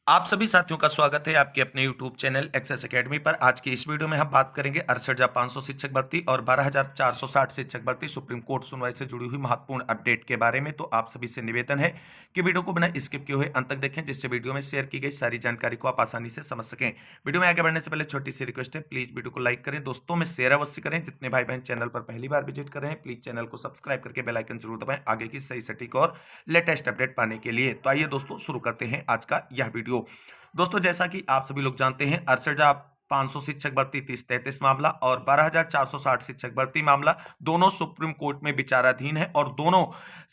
आप सभी साथियों का स्वागत है आपके अपने YouTube चैनल एक्सेस एकेडमी पर। आज की इस वीडियो में हम बात करेंगे 68,500 शिक्षक भर्ती और 12,460 शिक्षक भर्ती सुप्रीम कोर्ट सुनवाई से जुड़ी हुई महत्वपूर्ण अपडेट के बारे में। तो आप सभी से निवेदन है कि वीडियो को बिना स्किप किए हुए अंत तक देखें, जिससे वीडियो में शेयर की गई सारी जानकारी को आप आसानी से समझ सकें। वीडियो में आगे बढ़ने से पहले छोटी सी रिक्वेस्ट है, प्लीज वीडियो को लाइक करें, दोस्तों में शेयर अवश्य करें। जितने भाई बहन चैनल पर पहली बार विजिट कर रहे हैं प्लीज चैनल को सब्सक्राइब करके बेल आइकन जरूर दबाएं आगे की सही सटीक और लेटेस्ट अपडेट पाने के लिए। तो आइए दोस्तों शुरू करते हैं आज का यह वीडियो। दोस्तों जैसा कि आप सभी लोग जानते हैं 68,500 शिक्षक भर्ती 30-33 मामला और 12,460 शिक्षक भर्ती मामला दोनों सुप्रीम कोर्ट में विचाराधीन है और दोनों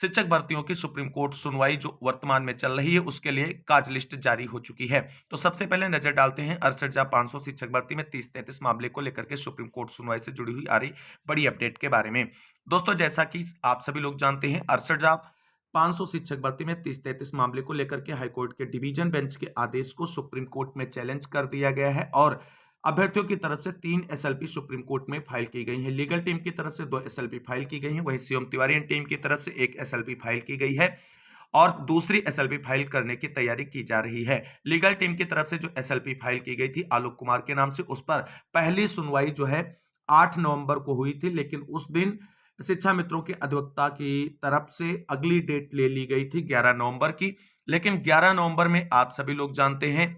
शिक्षक भर्तियों की सुप्रीम कोर्ट सुनवाई जो वर्तमान में चल रही है उसके लिए काज लिस्ट जारी हो चुकी है। तो सबसे पहले नजर डालते हैं 68,500 शिक्षक भर्ती में 30-33 मामले को लेकर के सुप्रीम कोर्ट सुनवाई से जुड़ी हुई आ रही बड़ी अपडेट के बारे में। दोस्तों जैसा कि आप सभी लोग जानते हैं 68,500 शिक्षक भर्ती में 30-33 मामले को लेकर के हाईकोर्ट के डिवीजन बेंच के आदेश को सुप्रीम कोर्ट में चैलेंज कर दिया गया है और अभ्यर्थियों की तरफ से 3 एसएलपी सुप्रीम कोर्ट में फाइल की गई है। लीगल टीम की तरफ से 2 एसएलपी फाइल की गई है, वहीं शिवम तिवारी टीम की तरफ से 1 एसएलपी फाइल की गई है और दूसरी एसएलपी फाइल करने की तैयारी की जा रही है। लीगल टीम की तरफ से जो एसएलपी फाइल की गई थी आलोक कुमार के नाम से, उस पर पहली सुनवाई जो है 8 नवंबर को हुई थी, लेकिन उस दिन शिक्षा मित्रों के अधिवक्ता की तरफ से अगली डेट ले ली गई थी 11 नवंबर की। लेकिन 11 नवंबर में आप सभी लोग जानते हैं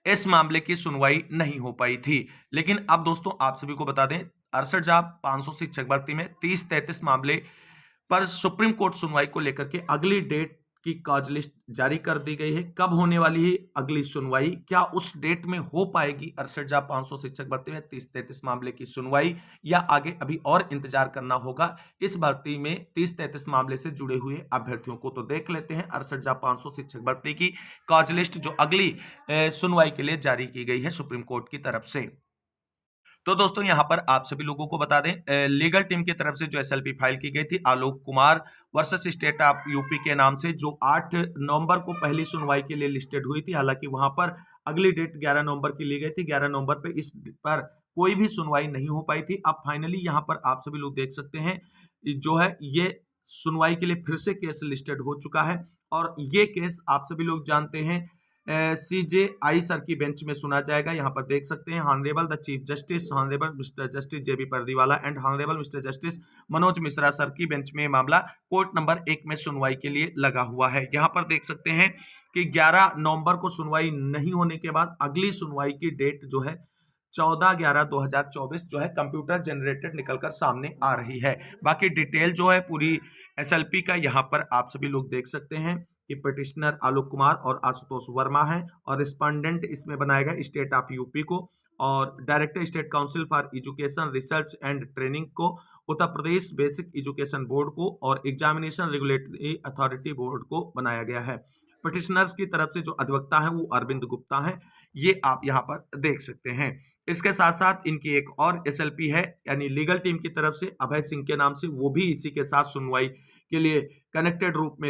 इस मामले की सुनवाई नहीं हो पाई थी। लेकिन अब दोस्तों आप सभी को बता दें 68,500 शिक्षक भर्ती में 30-33 मामले पर सुप्रीम कोर्ट सुनवाई को लेकर के अगली डेट की कॉज लिस्ट जारी कर दी गई है। कब होने वाली है अगली सुनवाई, क्या उस डेट में हो पाएगी 68,500 शिक्षक भर्ती में 30-33 मामले की सुनवाई, या आगे अभी और इंतजार करना होगा। इस भर्ती में 30-33 मामले से जुड़े हुए अभ्यर्थियों को तो देख लेते हैं 68,500 शिक्षक भर्ती की कॉज लिस्ट जो अगली सुनवाई के लिए जारी की गई है सुप्रीम कोर्ट की तरफ से। तो दोस्तों यहां पर आप सभी लोगों को बता दें लीगल टीम की तरफ से जो एसएलपी फाइल की गई थी Alok Kumar versus state of UP के नाम से, जो 8 नवंबर को पहली सुनवाई के लिए लिस्टेड हुई थी। हालांकि वहां पर अगली डेट 11 नवंबर की ली गई थी। 11 नवंबर पे इस पर कोई भी सुनवाई नहीं हो पाई थी। अब फाइनली यहां पर आप सभी लोग देख सकते हैं जो है ये सुनवाई के लिए फिर से केस लिस्टेड हो चुका है और ये केस आप सभी लोग जानते हैं सीजेआई सर की बेंच में सुना जाएगा। यहाँ पर देख सकते हैं honourable the chief justice honourable mister justice JB Pardiwala and honourable mister justice Manoj Mishra sir की बेंच में मामला कोर्ट नंबर 1 में सुनवाई के लिए लगा हुआ है। यहाँ पर देख सकते हैं कि 11 नवंबर को सुनवाई नहीं होने के बाद अगली सुनवाई की डेट जो है 14/11/2024 जो है कंप्यूटर जनरेटेड निकलकर सामने आ रही है। बाकी डिटेल जो है पूरी एसएलपी का यहाँ पर आप सभी लोग देख सकते हैं कि पिटिशनर आलोक कुमार और आशुतोष वर्मा है और रिस्पोंडेंट इसमें बनाया गया स्टेट ऑफ यूपी को और director state council for education research and training को, Uttar Pradesh basic education board को और एग्जामिनेशन रेगुलेटरी अथॉरिटी बोर्ड को बनाया गया है। पिटिशनर्स की तरफ से जो अधिवक्ता है वो अरविंद गुप्ता है, ये आप यहाँ पर देख सकते हैं। इसके साथ साथ इनकी एक और एसएलपी है यानी लीगल टीम की तरफ से अभय सिंह के नाम से, वो भी इसी के साथ सुनवाई के लिए कनेक्टेड रूप में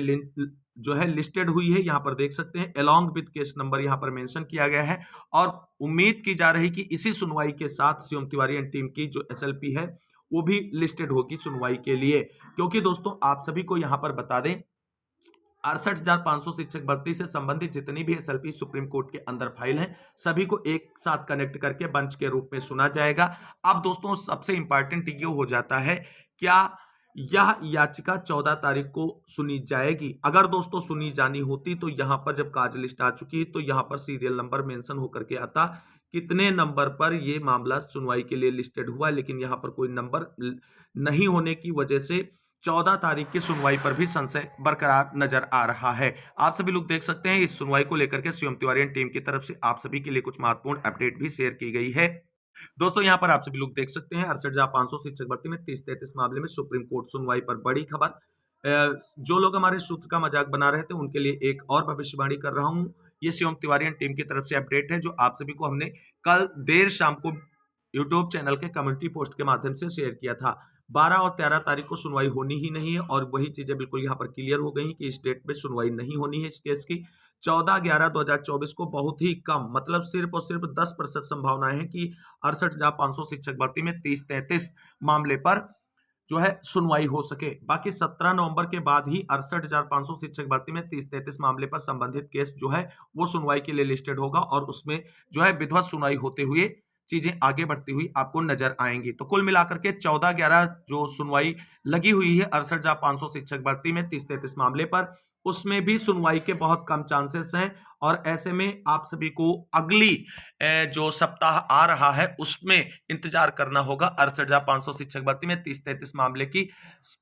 जो है लिस्टेड हुई है। यहाँ पर देख सकते हैं अलोंग विद केस नंबर यहाँ पर मेंशन किया गया है और उम्मीद की जा रही कि इसी सुनवाई के साथ शिवम तिवारी टीम की जो एसएलपी है वो भी लिस्टेड होगी सुनवाई के लिए। क्योंकि दोस्तों आप सभी को यहाँ पर बता दें 68,500 शिक्षक भर्ती से संबंधित जितनी भी एसएलपी सुप्रीम कोर्ट के अंदर फाइल हैं सभी को एक साथ कनेक्ट करके बंच के रूप में सुना जाएगा। अब दोस्तों सबसे इंपॉर्टेंट ये हो जाता है, क्या यह याचिका 14 तारीख को सुनी जाएगी? अगर दोस्तों सुनी जानी होती तो यहाँ पर जब काज लिस्ट आ चुकी है तो यहाँ पर सीरियल नंबर मेंशन होकर के आता कितने नंबर पर ये मामला सुनवाई के लिए लिस्टेड हुआ, लेकिन यहाँ पर कोई नंबर नहीं होने की वजह से 14 तारीख की सुनवाई पर भी संशय बरकरार नजर आ रहा है। आप सभी लोग देख सकते हैं इस सुनवाई को लेकर के शिवम तिवारी टीम की तरफ से आप सभी के लिए कुछ महत्वपूर्ण अपडेट भी शेयर की गई है। दोस्तों यहाँ पर आप सभी लोग देख सकते हैं 68,500 शिक्षक भर्ती में 30-33 मामले में सुप्रीम कोर्ट सुनवाई पर बड़ी खबर। जो लोग हमारे सूत्र का मजाक बना रहे थे उनके लिए एक और भविष्यवाणी कर रहा हूँ। ये शिवम तिवारी टीम की तरफ से अपडेट है जो आप सभी को हमने कल देर शाम को यूट्यूब चैनल के कम्युनिटी पोस्ट के माध्यम से शेयर किया था। 12 और 13 तारीख को सुनवाई होनी ही नहीं है और वही चीजें बिल्कुल यहाँ पर क्लियर हो गई कि इस डेट पे सुनवाई नहीं होनी है इस केस की। 14/11/2024 को बहुत ही कम मतलब सिर्फ और सिर्फ 10% संभावनाएं हैं कि 68,500 शिक्षक भर्ती में 30-33 मामले पर जो है सुनवाई हो सके। बाकी 17 नवंबर के बाद ही 68,500 शिक्षक भर्ती में 30-33 मामले पर संबंधित केस जो है वो सुनवाई के लिए लिस्टेड होगा और उसमें जो है विधिवत सुनवाई होते हुए चीजें आगे बढ़ती हुई आपको नजर आएंगी। तो कुल मिलाकर के 14-11 जो सुनवाई लगी हुई है 68,500 शिक्षक भर्ती में 30-33 मामले पर, उसमें भी सुनवाई के बहुत कम चांसेस हैं। और ऐसे में आप सभी को अगली जो सप्ताह आ रहा है उसमें इंतजार करना होगा 68,500 शिक्षक भर्ती में 30-33 मामले की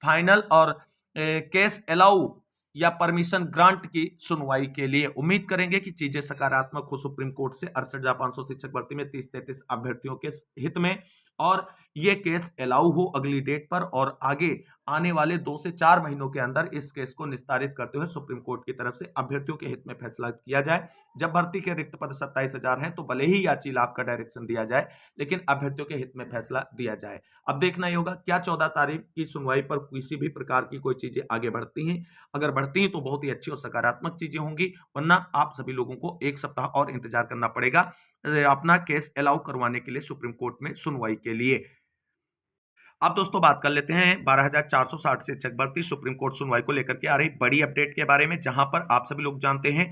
फाइनल और केस अलाउ या परमिशन ग्रांट की सुनवाई के लिए। उम्मीद करेंगे कि चीजें सकारात्मक हो सुप्रीम कोर्ट से 68,500 शिक्षक भर्ती में 30-33 अभ्यर्थियों के हित में और ये केस अलाउ हो अगली डेट पर और आगे आने वाले 2 से 4 महीनों के अंदर इस केस को निस्तारित करते हुए सुप्रीम कोर्ट की तरफ से अभ्यर्थियों के हित में फैसला किया जाए। जब भर्ती के रिक्त पद 27,000 हैं तो भले ही याची लाभ का डायरेक्शन दिया जाए लेकिन अभ्यर्थियों के हित में फैसला दिया जाए। अब देखना ही होगा क्या 14 तारीख की सुनवाई पर किसी भी प्रकार की कोई चीजें आगे बढ़ती हैं। अगर बढ़ती हैं तो बहुत ही अच्छी और सकारात्मक चीजें होंगी, वरना आप सभी लोगों को एक सप्ताह और इंतजार करना पड़ेगा अपना केस अलाउ करवाने के लिए सुप्रीम कोर्ट में सुनवाई के लिए। अब दोस्तों बात कर लेते हैं 12,460 शिक्षक भर्ती सुप्रीम कोर्ट सुनवाई को लेकर के आ रही बड़ी अपडेट के बारे में, जहां पर आप सभी लोग जानते हैं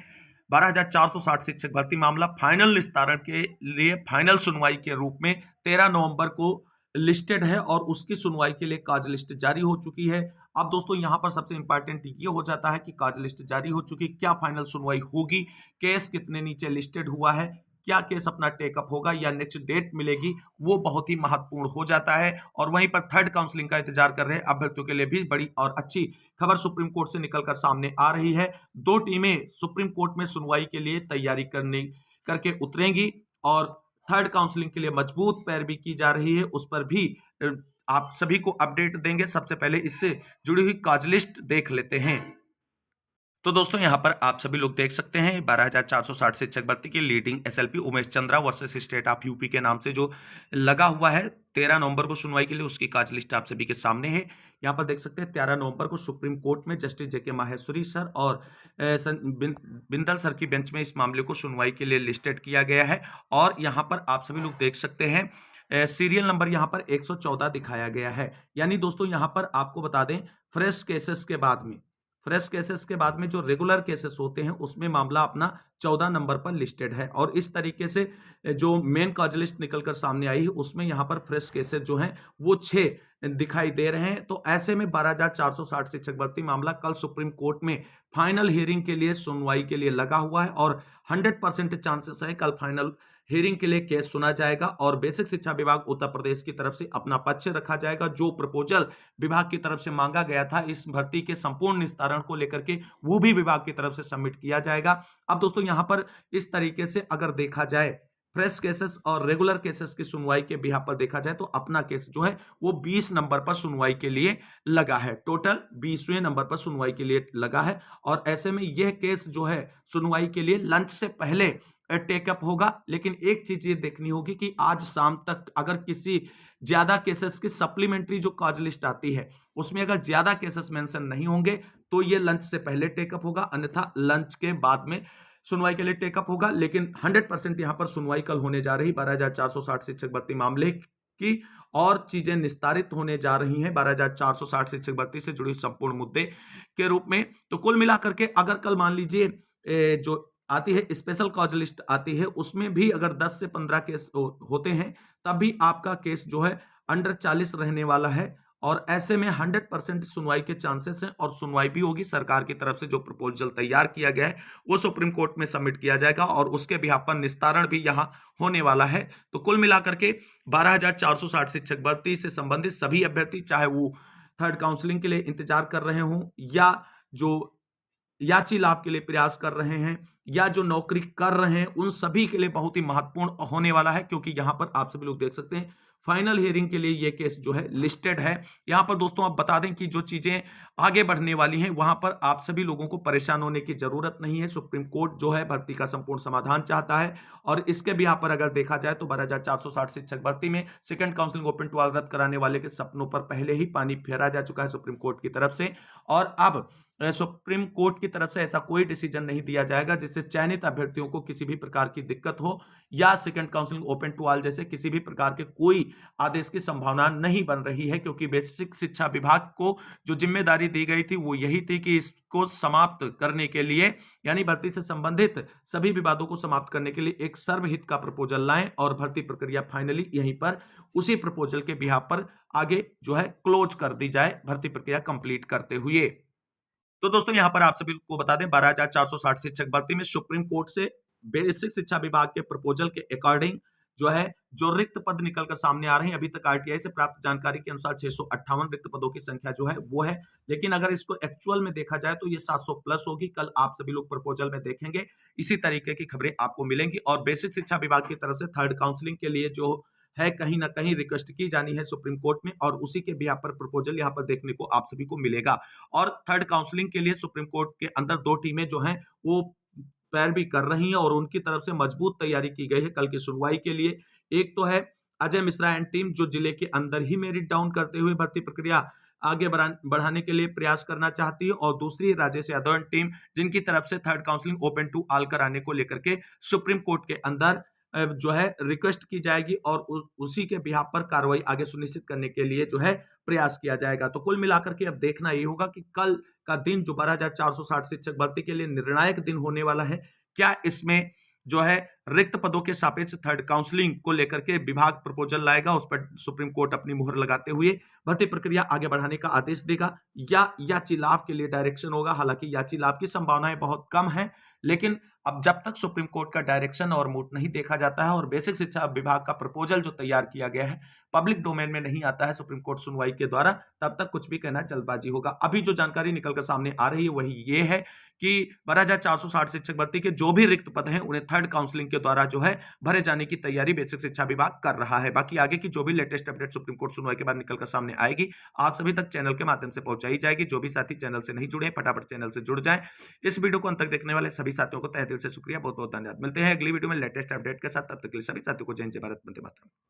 12,460 शिक्षक भर्ती मामला फाइनल निस्तारण के लिए फाइनल सुनवाई के रूप में 13 नवंबर को लिस्टेड है और उसकी सुनवाई के लिए काज लिस्ट जारी हो चुकी है। अब दोस्तों यहां पर सबसे इंपॉर्टेंट ये हो जाता है कि काज लिस्ट जारी हो चुकी, क्या फाइनल सुनवाई होगी, केस कितने नीचे लिस्टेड हुआ है, क्या केस अपना टेकअप होगा या नेक्स्ट डेट मिलेगी, वो बहुत ही महत्वपूर्ण हो जाता है। और वहीं पर थर्ड काउंसलिंग का इंतजार कर रहे अभ्यर्थियों के लिए भी बड़ी और अच्छी खबर सुप्रीम कोर्ट से निकलकर सामने आ रही है। 2 टीमें सुप्रीम कोर्ट में सुनवाई के लिए तैयारी करके उतरेंगी और थर्ड काउंसलिंग के लिए मजबूत पैरवी की जा रही है, उस पर भी आप सभी को अपडेट देंगे। सबसे पहले इससे जुड़ी हुई काज लिस्ट देख लेते हैं। तो दोस्तों यहाँ पर आप सभी लोग देख सकते हैं 12,460 शिक्षक भर्ती की leading SLP Umesh Chandra versus state of UP के नाम से जो लगा हुआ है 13 नवंबर को सुनवाई के लिए, उसकी काज लिस्ट आप सभी के सामने है। यहाँ पर देख सकते हैं 13 नवंबर को सुप्रीम कोर्ट में जस्टिस जेके माहेश्वरी सर और बिंदल सर की बेंच में इस मामले को सुनवाई के लिए लिस्टेड किया गया है। और यहाँ पर आप सभी लोग देख सकते हैं सीरियल नंबर यहाँ पर 114 दिखाया गया है। यानी दोस्तों यहाँ पर आपको बता दें फ्रेश केसेस के बाद में जो रेगुलर केसेस होते हैं उसमें मामला अपना 14 नंबर पर लिस्टेड है। और इस तरीके से जो मेन काज लिस्ट निकलकर सामने आई है उसमें यहाँ पर फ्रेश केसेस जो हैं वो 6 दिखाई दे रहे हैं। तो ऐसे में 12,460 शिक्षक भर्ती मामला कल सुप्रीम कोर्ट में फाइनल हियरिंग के लिए सुनवाई के लिए लगा हुआ है और 100% चांसेस है कल फाइनल हियरिंग के लिए केस सुना जाएगा और बेसिक शिक्षा विभाग उत्तर प्रदेश की तरफ से अपना पक्ष रखा जाएगा। जो प्रपोजल विभाग की तरफ से मांगा गया था इस भर्ती के संपूर्ण निस्तारण को लेकर के, वो भी विभाग की तरफ से सबमिट किया जाएगा। अब दोस्तों यहाँ पर इस तरीके से अगर देखा जाए फ्रेश केसेस और रेगुलर केसेस की सुनवाई के बिहाफ पर देखा जाए तो अपना केस जो है वो 20 नंबर पर सुनवाई के लिए लगा है। टोटल 20वें नंबर पर सुनवाई के लिए लगा है और ऐसे में यह केस जो है सुनवाई के लिए लंच से पहले टेकअप होगा। लेकिन एक चीज ये देखनी होगी कि आज शाम तक अगर किसी ज्यादा केसेस की सप्लीमेंट्री जो काज लिस्ट आती है उसमें अगर ज्यादा केसेस मेंशन नहीं होंगे तो ये लंच से पहले टेकअप होगा, अन्यथा लंच के बाद में सुनवाई के लिए टेकअप होगा। लेकिन 100% यहाँ पर सुनवाई कल होने जा रही 12,460 शिक्षक भर्ती मामले की और चीजें निस्तारित होने जा रही हैं 12,460 शिक्षक भर्ती से जुड़ी संपूर्ण मुद्दे के रूप में। तो कुल मिलाकर के अगर कल मान लीजिए जो आती है स्पेशल कॉज लिस्ट आती है उसमें भी अगर 10 से 15 केस होते हैं तब भी आपका केस जो है अंडर 40 रहने वाला है और ऐसे में 100% सुनवाई के चांसेस हैं और सुनवाई भी होगी। सरकार की तरफ से जो प्रपोजल तैयार किया गया है वो सुप्रीम कोर्ट में सबमिट किया जाएगा और उसके बिहाफ पर निस्तारण भी यहां होने वाला है। तो कुल मिलाकर के 12,460 शिक्षक भर्ती से संबंधित सभी अभ्यर्थी चाहे वो थर्ड काउंसलिंग के लिए इंतजार कर रहे हों या जो याची लाभ के लिए प्रयास कर रहे हैं या जो नौकरी कर रहे हैं, उन सभी के लिए बहुत ही महत्वपूर्ण होने वाला है। क्योंकि यहां पर आप सभी लोग देख सकते हैं फाइनल हियरिंग के लिए ये केस जो है लिस्टेड है। यहां पर दोस्तों आप बता दें कि जो चीजें आगे बढ़ने वाली हैं वहां पर आप सभी लोगों को परेशान होने की जरूरत नहीं है। सुप्रीम कोर्ट जो है भर्ती का संपूर्ण समाधान चाहता है और इसके भी यहाँ पर अगर देखा जाए तो 12,460 शिक्षक भर्ती में second counselling open to all रद्द कराने वाले के सपनों पर पहले ही पानी फेरा जा चुका है सुप्रीम कोर्ट की तरफ से। और अब सुप्रीम कोर्ट की तरफ से ऐसा कोई डिसीजन नहीं दिया जाएगा जिससे चयनित अभ्यर्थियों को किसी भी प्रकार की दिक्कत हो या second counselling open to all जैसे किसी भी प्रकार के कोई आदेश की संभावना नहीं बन रही है, क्योंकि बेसिक शिक्षा विभाग को जो जिम्मेदारी दी गई थी वो यही थी कि इसको समाप्त करने के लिए, यानी भर्ती से संबंधित सभी विवादों को समाप्त करने के लिए एक सर्वहित का प्रपोजल लाएं और भर्ती प्रक्रिया फाइनली यहीं पर उसी प्रपोजल के बिहाफ पर आगे जो है क्लोज कर दी जाए, भर्ती प्रक्रिया कंप्लीट करते हुए। तो दोस्तों यहाँ पर आप सभी को बता दें 12,460 शिक्षक भर्ती में सुप्रीम कोर्ट से बेसिक शिक्षा विभाग के प्रपोजल के अकॉर्डिंग जो है जो रिक्त पद निकल कर सामने आ रहे हैं। अभी तक आरटीआई से प्राप्त जानकारी के अनुसार 658 रिक्त पदों की संख्या जो है वो है, लेकिन अगर इसको एक्चुअल में देखा जाए तो ये 700 प्लस होगी। कल आप सभी लोग प्रपोजल में देखेंगे, इसी तरीके की खबरें आपको मिलेंगी। और बेसिक शिक्षा विभाग की तरफ से थर्ड काउंसलिंग के लिए जो है कहीं ना कहीं रिक्वेस्ट की जानी है सुप्रीम कोर्ट में, और उसी के बिहाफ पर प्रपोजल यहाँ पर देखने को आप सभी को मिलेगा। और थर्ड काउंसलिंग के लिए सुप्रीम कोर्ट के अंदर दो टीमें जो हैं वो पैरवी कर रही हैं और उनकी तरफ से मजबूत तैयारी की गई है कल की सुनवाई के लिए। एक तो है अजय मिश्रा एंड टीम जो जिले के अंदर ही मेरिट डाउन करते हुए भर्ती प्रक्रिया आगे बढ़ाने के लिए प्रयास करना चाहती है, और दूसरी राजेश यादव एंड टीम जिनकी तरफ से third counselling open to all कराने को लेकर के सुप्रीम कोर्ट के अंदर जो है रिक्वेस्ट की जाएगी और उसी के बिहाफ पर कार्रवाई आगे सुनिश्चित करने के लिए जो है प्रयास किया जाएगा। तो कुल मिलाकर के अब देखना ये होगा कि कल का दिन जो 12,460 शिक्षक भर्ती के लिए निर्णायक दिन होने वाला है, क्या इसमें जो है रिक्त पदों के सापेक्ष थर्ड काउंसलिंग को लेकर के विभाग प्रपोजल लाएगा, उस पर सुप्रीम कोर्ट अपनी मुहर लगाते हुए भर्ती प्रक्रिया आगे बढ़ाने का आदेश देगा, या याची लाभ के लिए डायरेक्शन होगा। हालांकि याची लाभ की संभावनाएं बहुत कम है, लेकिन अब जब तक सुप्रीम कोर्ट का डायरेक्शन और मूड नहीं देखा जाता है और बेसिक शिक्षा विभाग का प्रपोजल जो तैयार किया गया है पब्लिक डोमेन में नहीं आता है सुप्रीम कोर्ट सुनवाई के द्वारा, तब तक कुछ भी कहना जल्दबाजी होगा। अभी जो जानकारी निकलकर सामने आ रही है वही ये है कि 12,460 शिक्षक भर्ती के जो भी रिक्त पद हैं उन्हें थर्ड काउंसलिंग के द्वारा जो है भरे जाने की तैयारी बेसिक शिक्षा विभाग कर रहा है। बाकी आगे की जो भी लेटेस्ट अपडेट सुप्रीम कोर्ट सुनवाई के बाद निकलकर सामने आएगी आप सभी तक चैनल के माध्यम से पहुंचाई जाएगी। जो भी साथी चैनल से नहीं जुड़े फटाफट चैनल से जुड़ जाएं। इस वीडियो को अंत तक देखने वाले सभी साथियों को तहे दिल से शुक्रिया, बहुत बहुत धन्यवाद। मिलते हैं अगली वीडियो में लेटेस्ट अपडेट के साथ, तब तक के लिए सभी साथियों को जय हिंद, जय भारत, वंदे मातरम।